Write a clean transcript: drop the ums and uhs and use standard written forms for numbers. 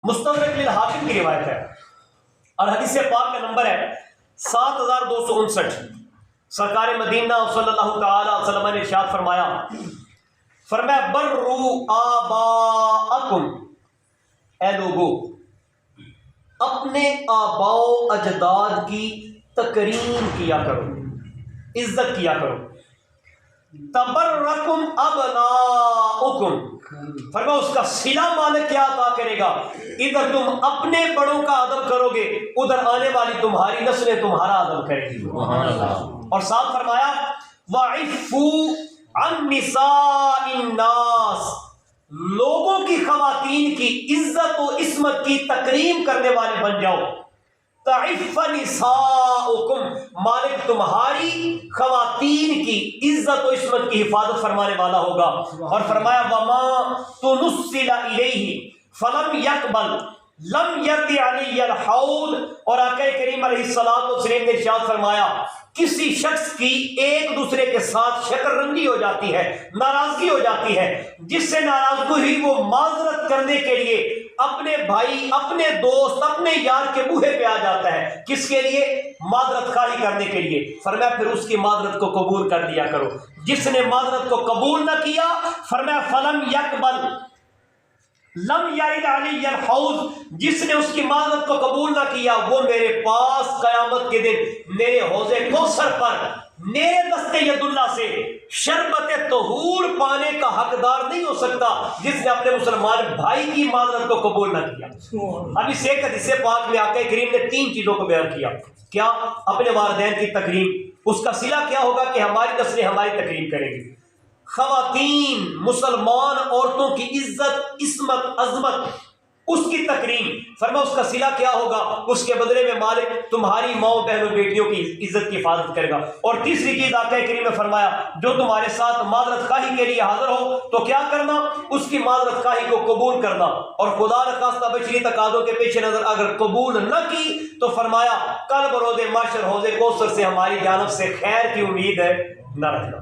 مستدرک للحاکم کی روایت ہے اور حدیث پاک کا نمبر ہے 7259۔ سرکار مدینہ صلی اللہ تعالی علیہ وسلم نے ارشاد فرمایا برو آباءکم، اے لوگو اپنے آباء و اجداد کی تکریم کیا کرو، عزت کیا کرو۔ تبرکم ابناؤکم، فرمایا اس کا صلہ مالک کیا عطا کرے گا، ادھر تم اپنے بڑوں کا ادب کرو گے، ادھر آنے والی تمہاری نسلیں تمہارا ادب کریں گی۔ اور ساتھ فرمایا وَعِفُّوا عَن نِّسَاءِ النَّاسِ، لوگوں کی خواتین کی عزت و عصمت کی تکریم کرنے والے بن جاؤ۔ تعف نساؤکم، مالک تمہاری خواتین کی عزت و عصمت کی حفاظت فرمانے والا ہوگا۔ اور فرمایا وما تنزل الیہ فلم یقبل لم یرد علی الحوض، اور آقا کریم علیہ الصلوۃ والسلام نے ارشاد فرمایا کسی شخص کی ایک دوسرے کے ساتھ شکر رنجی ہو جاتی ہے، ناراضگی ہو جاتی ہے، جس سے ناراضگی ہوئی وہ معذرت کرنے کے لیے اپنے بھائی، اپنے دوست، اپنے یار کے بوہے پہ آ جاتا ہے، کس کے لیے؟ معذرت خواہی کرنے کے لیے۔ فرمایا پھر اس کی معذرت کو قبول کر لیا کرو۔ جس نے معذرت کو قبول نہ کیا، فرمایا فلم یقبل لم یرد علی الحوض، جس نے اس کی معذرت کو قبول نہ کیا وہ میرے پاس قیامت کے دن میرے حوض کوثر پر میرے دست ید اللہ سے شربت طہور پانے کا حقدار نہیں ہو سکتا، جس نے اپنے مسلمان بھائی کی معذرت کو قبول نہ کیا۔ اب اس ایک حدیث پاک میں آقا کریم نے 3 چیزوں کو بیان کیا۔ کیا؟ اپنے والدین کی تکریم، اس کا صلہ کیا ہوگا کہ ہماری نسلیں ہماری تکریم کریں گی۔ خواتین مسلمان عورتوں کی عزت، عصمت، عظمت، اس کی تکریم، فرمایا اس کا صلہ کیا ہوگا؟ اس کے بدلے میں مالک تمہاری ماں بہنوں بیٹیوں کی عزت کی حفاظت کرے گا۔ اور تیسری چیز آقا کریم نے فرمایا جو تمہارے ساتھ معذرت خواہی کے لیے حاضر ہو تو کیا کرنا؟ اس کی معذرت خواہی کو قبول کرنا، اور خدا نخواستہ بشری تقاضوں کے پیش نظر اگر قبول نہ کی تو فرمایا کل بروز محشر حوض کوثر سے ہماری جانب سے خیر کی امید ہے نہ رکھنا۔